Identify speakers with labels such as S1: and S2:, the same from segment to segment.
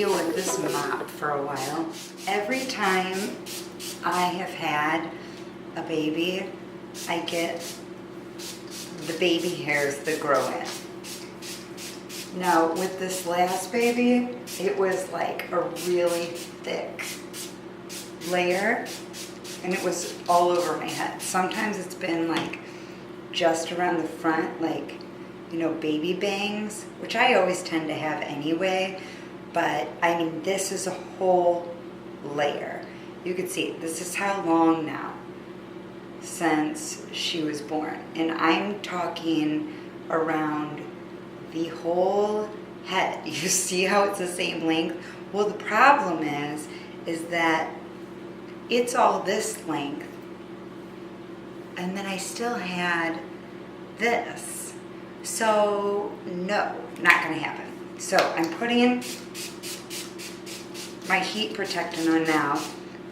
S1: deal with this mop for a while. Every time I have had a baby, I get the baby hairs that grow in. Now with this last baby, it was like a really thick layer and it was all over my head. Sometimes it's been like just around the front, like, you know, baby bangs, which I always tend to have anyway, but I mean, this is a whole layer. You can see, this is how long now since she was born. And I'm talking around the whole head. You see how it's the same length? Well, the problem is that it's all this length, and then I still had this. So no, not gonna happen. So I'm putting my heat protectant on now.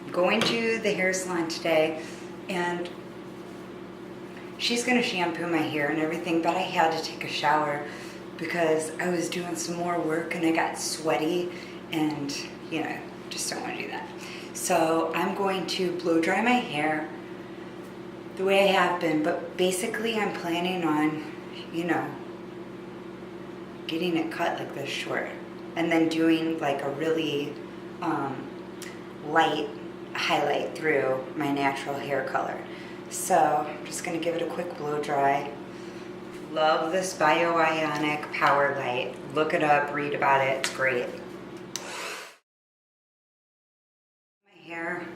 S1: I'm going to the hair salon today, and she's gonna shampoo my hair and everything, but I had to take a shower because I was doing some more work and I got sweaty, and you know, just don't want to do that. So I'm going to blow dry my hair the way I have been, but basically I'm planning on, you know, getting it cut like this short and then doing like a really light highlight through my natural hair color. So I'm just going to give it a quick blow dry. Love this Bio-Ionic Power Light. Look it up, read about it, it's great. My hair,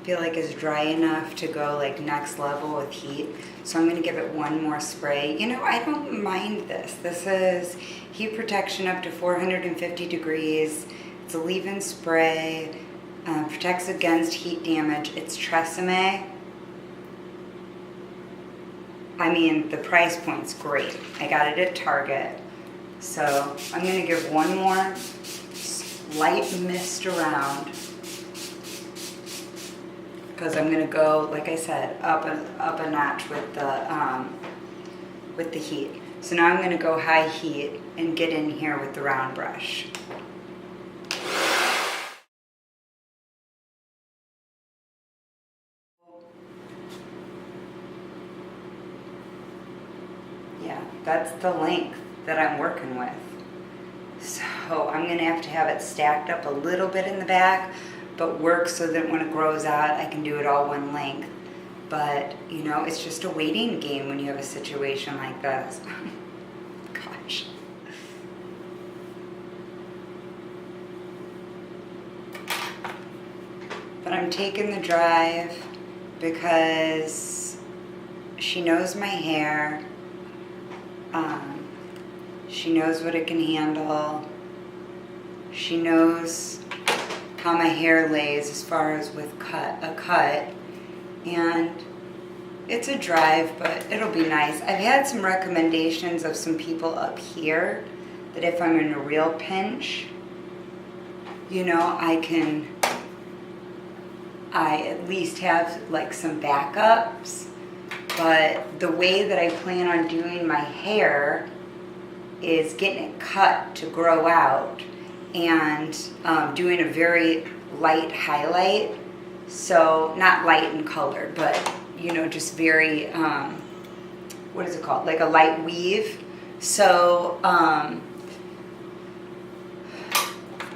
S1: I feel like, is dry enough to go like next level with heat. So I'm going to give it one more spray. You know, I don't mind this. This is heat protection up to 450 degrees. It's a leave-in spray, protects against heat damage. It's Tresemme. I mean, the price point's great. I got it at Target. So I'm going to give one more light mist around, because I'm going to go, like I said, up a notch with the heat. So now I'm going to go high heat and get in here with the round brush. Yeah, that's the length that I'm working with. So I'm going to have it stacked up a little bit in the back, but work so that when it grows out, I can do it all one length. But, you know, it's just a waiting game when you have a situation like this. Gosh. But I'm taking the drive because she knows my hair. She knows what it can handle. She knows how my hair lays as far as with a cut. And it's a drive, but it'll be nice. I've had some recommendations of some people up here that if I'm in a real pinch, you know, I at least have like some backups. But the way that I plan on doing my hair is getting it cut to grow out and doing a very light highlight. So not light in color, but you know, just very, what is it called? Like a light weave. So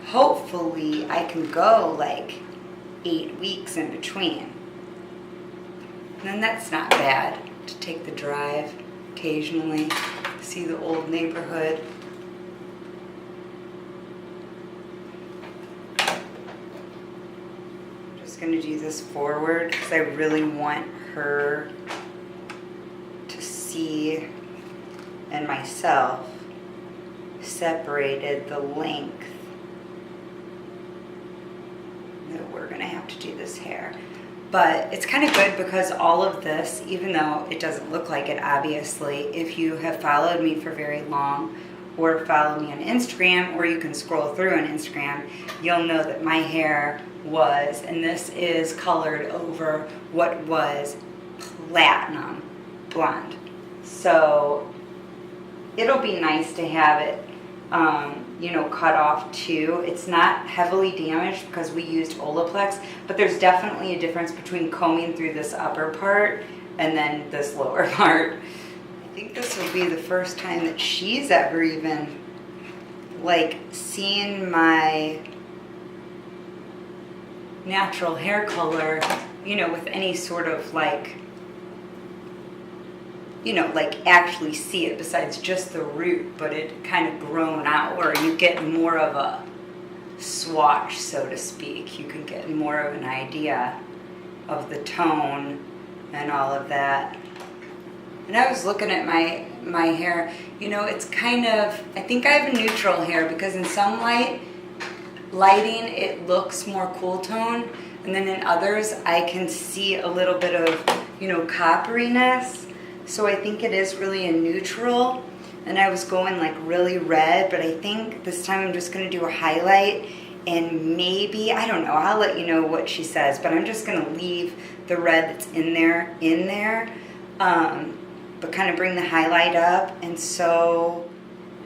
S1: hopefully I can go like 8 weeks in between. And then that's not bad to take the drive occasionally, see the old neighborhood. I'm just going to do this forward because I really want her to see, and myself, separated the length that we're going to have to do this hair. But it's kind of good because all of this, even though it doesn't look like it, obviously, if you have followed me for very long or follow me on Instagram, or you can scroll through on Instagram, you'll know that my hair was, and this is colored over what was platinum blonde. So it'll be nice to have it you know, cut off too. It's not heavily damaged because we used Olaplex, but there's definitely a difference between combing through this upper part and then this lower part. I think this will be the first time that she's ever even like seen my natural hair color, you know, with any sort of like, you know, like actually see it besides just the root, but it kind of grown out where you get more of a swatch, so to speak. You can get more of an idea of the tone and all of that. And I was looking at my hair, you know, it's kind of, I think I have a neutral hair because in some lighting it looks more cool tone, and then in others I can see a little bit of, you know, copperiness. So I think it is really a neutral, and I was going like really red, but I think this time I'm just going to do a highlight, and maybe, I don't know, I'll let you know what she says, but I'm just going to leave the red that's in there, but kind of bring the highlight up, and so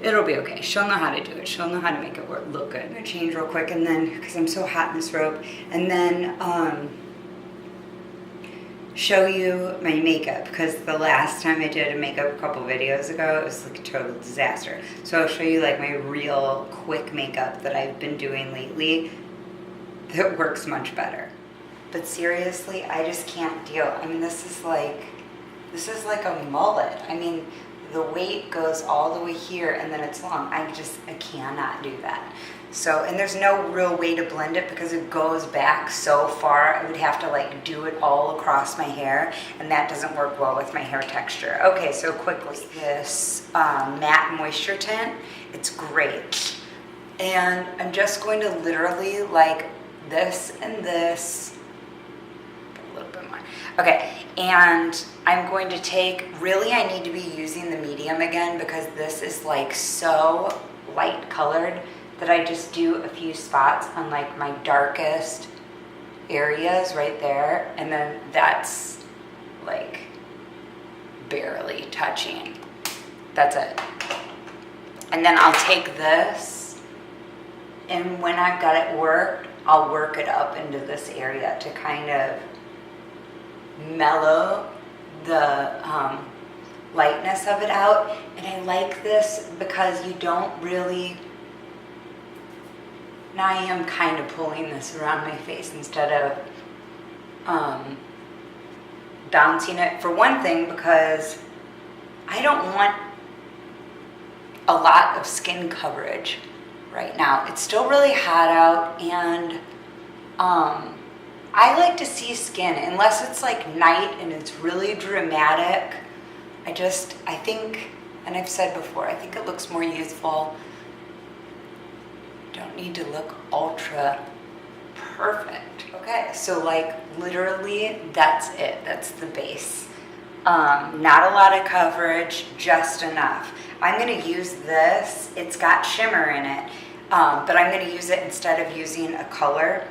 S1: it'll be okay. She'll know how to do it. She'll know how to make it look good. I'm going to change real quick, and then, because I'm so hot in this robe, and then show you my makeup, because the last time I did a makeup a couple videos ago, it was like a total disaster. So I'll show you like my real quick makeup that I've been doing lately that works much better. But seriously, I just can't deal. I mean, this is like a mullet. I mean, the weight goes all the way here and then it's long. I cannot do that. So, and there's no real way to blend it because it goes back so far. I would have to like do it all across my hair, and that doesn't work well with my hair texture. Okay, so quickly, this matte moisture tint, it's great. And I'm just going to literally like this and this, a little bit more. Okay, and I'm going to take, really I need to be using the medium again because this is like so light colored that I just do a few spots on like my darkest areas right there, and then that's like barely touching. That's it. And then I'll take this, and when I've got it worked, I'll work it up into this area to kind of mellow the lightness of it out. And I like this because you don't really, now I am kind of pulling this around my face instead of bouncing it. For one thing, because I don't want a lot of skin coverage right now. It's still really hot out, and I like to see skin unless it's like night and it's really dramatic. I think, and I've said before, I think it looks more youthful. Don't need to look ultra perfect. Okay, so like literally that's it. That's the base. Not a lot of coverage, just enough. I'm gonna use this. It's got shimmer in it, but I'm gonna use it instead of using a color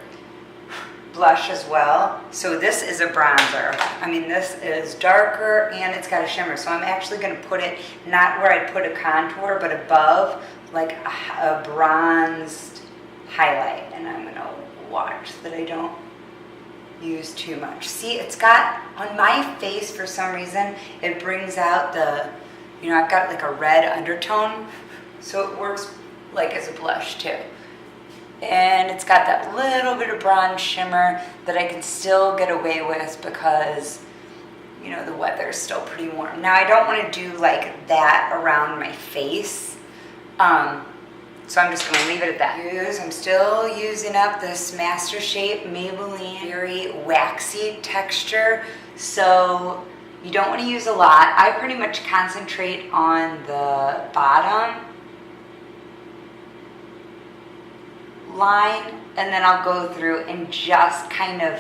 S1: blush as well. So this is a bronzer. I mean, this is darker and it's got a shimmer. So I'm actually gonna put it not where I'd put a contour, but above, like a bronzed highlight. And I'm gonna watch that I don't use too much. See, it's got, on my face for some reason, it brings out the, you know, I've got like a red undertone, so it works like as a blush too. And it's got that little bit of bronze shimmer that I can still get away with because, you know, the weather's still pretty warm. Now I don't want to do like that around my face, so I'm just going to leave it at that. I'm still using up this Master Shape Maybelline, very waxy texture, so you don't want to use a lot. I pretty much concentrate on the bottom line, and then I'll go through and just kind of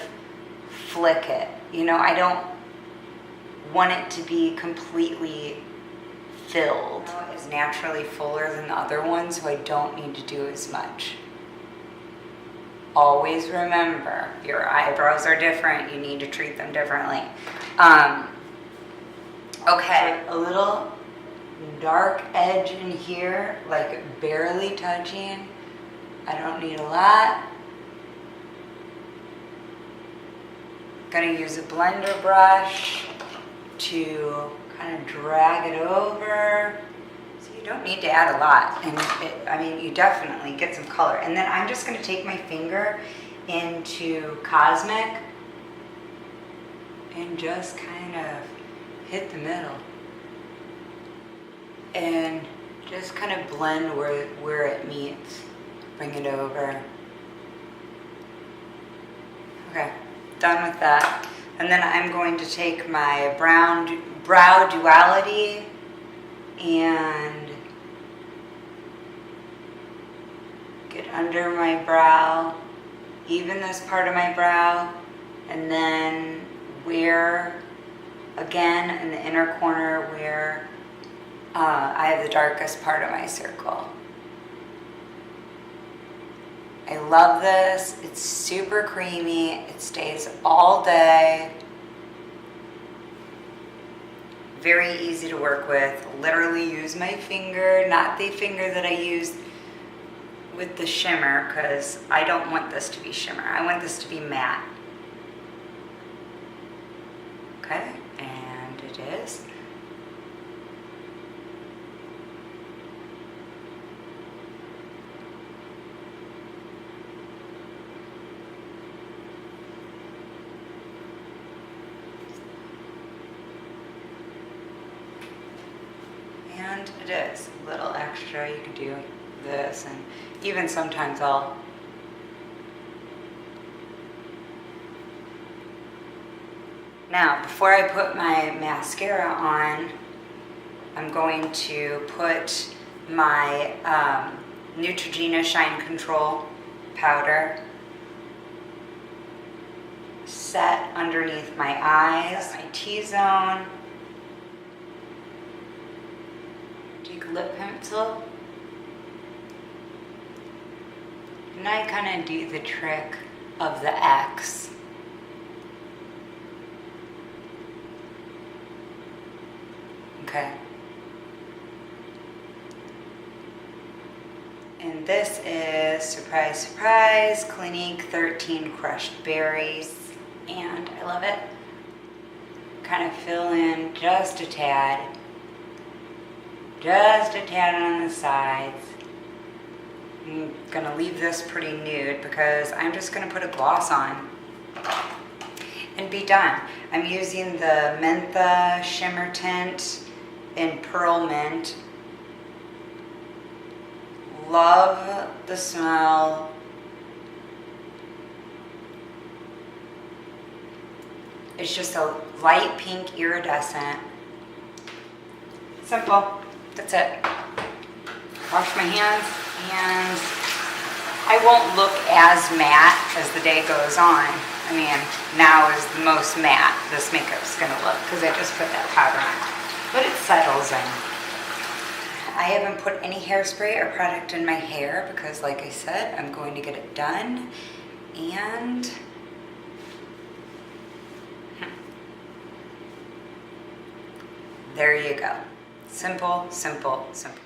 S1: flick it. You know, I don't want it to be completely filled. It's naturally fuller than the other ones, so I don't need to do as much. Always remember, your eyebrows are different. You need to treat them differently. Okay, a little dark edge in here, like barely touching. I don't need a lot. Gonna use a blender brush to kind of drag it over. So you don't need to add a lot. And I mean, you definitely get some color. And then I'm just gonna take my finger into Cosmic and just kind of hit the middle. And just kind of blend where it meets. Bring it over. Okay, done with that. And then I'm going to take my brow duality and get under my brow, even this part of my brow, and then where, again, in the inner corner where I have the darkest part of my circle. I love this. It's super creamy. It stays all day. Very easy to work with. Literally use my finger, not the finger that I used with the shimmer, because I don't want this to be shimmer. I want this to be matte. Okay, and it is. And it is a little extra. You can do this, and even sometimes I'll now, before I put my mascara on, I'm going to put my Neutrogena Shine Control powder set underneath my eyes, my T-zone. Take a lip pencil. And I kind of do the trick of the X. Okay. And this is, surprise, surprise, Clinique 13 Crushed Berries. And I love it. Kind of fill in just a tad. Just a tad on the sides. I'm gonna leave this pretty nude because I'm just gonna put a gloss on and be done. I'm using the Mentha Shimmer Tint in Pearl Mint. Love the smell. It's just a light pink iridescent. Simple. That's it. Wash my hands, and I won't look as matte as the day goes on. I mean, now is the most matte this makeup's gonna look because I just put that powder on. But it settles in. I haven't put any hairspray or product in my hair because, like I said, I'm going to get it done. And there you go. Simple, simple, simple.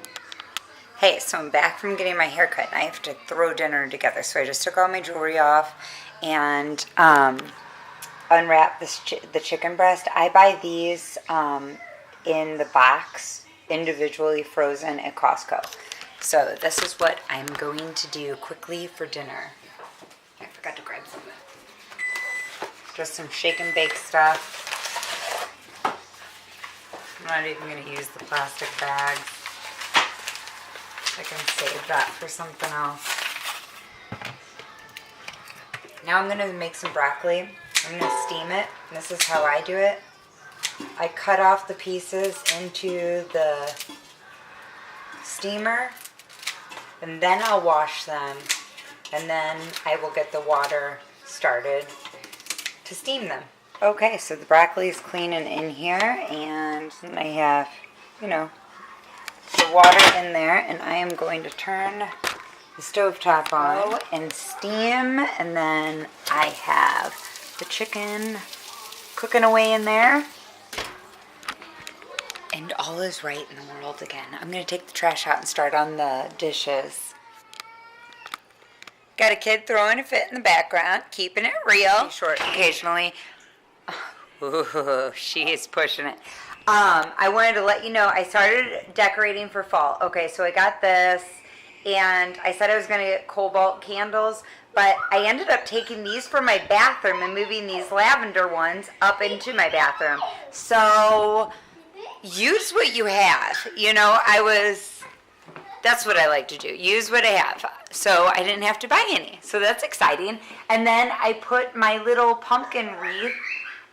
S1: Hey, so I'm back from getting my hair cut and I have to throw dinner together. So I just took all my jewelry off and unwrapped the chicken breast. I buy these in the box, individually frozen at Costco. So this is what I'm going to do quickly for dinner. I forgot to grab something. Just some shake and bake stuff. I'm not even going to use the plastic bags. I can save that for something else. Now I'm going to make some broccoli. I'm going to steam it. And this is how I do it. I cut off the pieces into the steamer, and then I'll wash them, and then I will get the water started to steam them. Okay, so the broccoli is clean and in here, and I have, you know, the water in there, and I am going to turn the stovetop on and steam, and then I have the chicken cooking away in there. And all is right in the world again. I'm gonna take the trash out and start on the dishes. Got a kid throwing a fit in the background, keeping it real. Short occasionally. Ooh, she is pushing it. I wanted to let you know I started decorating for fall. Okay, so I got this, and I said I was gonna get cobalt candles, but I ended up taking these from my bathroom and moving these lavender ones up into my bathroom. So use what you have. You know, that's what I like to do. Use what I have. So I didn't have to buy any. So that's exciting. And then I put my little pumpkin wreath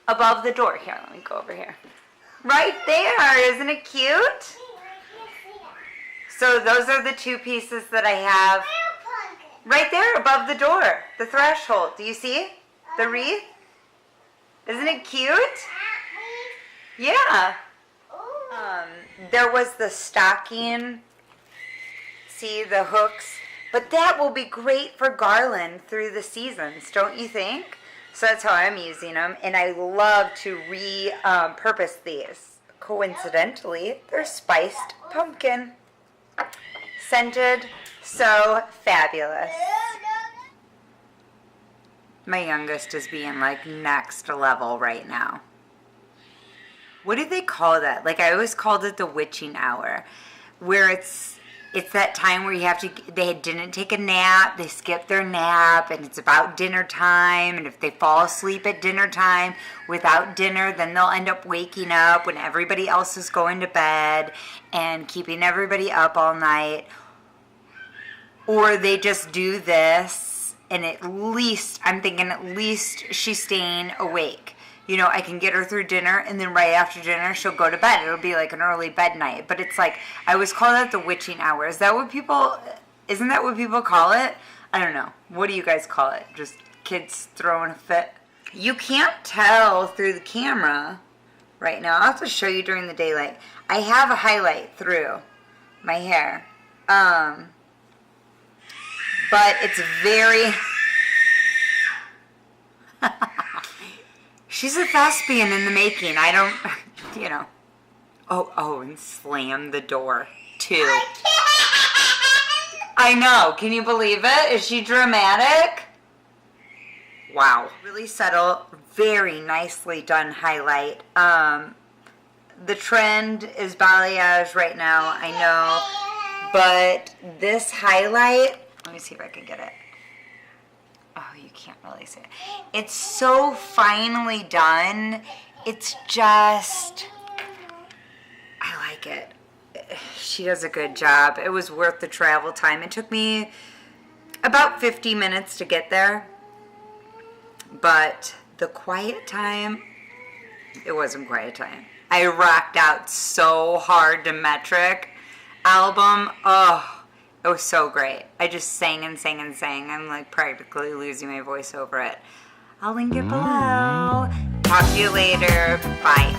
S1: above the door. Here, let me go over here. Right there. Isn't it cute? So those are the two pieces that I have right there above the door, the threshold. Do you see the wreath? Isn't it cute? Yeah. There was the stocking. See the hooks? But that will be great for garland through the seasons, don't you think? So that's how I'm using them. And I love to repurpose these. Coincidentally, they're spiced pumpkin. Scented. So fabulous. My youngest is being like next level right now. What do they call that? Like I always called it the witching hour, where it's that time where they didn't take a nap, they skipped their nap, and it's about dinner time, and if they fall asleep at dinner time without dinner, then they'll end up waking up when everybody else is going to bed and keeping everybody up all night. Or they just do this, and I'm thinking at least she's staying awake. You know, I can get her through dinner, and then right after dinner, she'll go to bed. It'll be like an early bed night. But it's like, I always call that the witching hour. Isn't that what people call it? I don't know. What do you guys call it? Just kids throwing a fit? You can't tell through the camera right now. I'll have to show you during the daylight. I have a highlight through my hair. But it's very... She's a thespian in the making. I don't, you know. Oh, and slam the door, too. I know. Can you believe it? Is she dramatic? Wow. Really subtle, very nicely done highlight. The trend is balayage right now, I know. But this highlight, let me see if I can get it. Oh, you can't really see it. It's so finely done. It's just, I like it. She does a good job. It was worth the travel time. It took me about 50 minutes to get there. But the quiet time, it wasn't quiet time. I rocked out so hard to Metric album. Oh. It was so great. I just sang and sang and sang. I'm like practically losing my voice over it. I'll link it below. Talk to you later. Bye.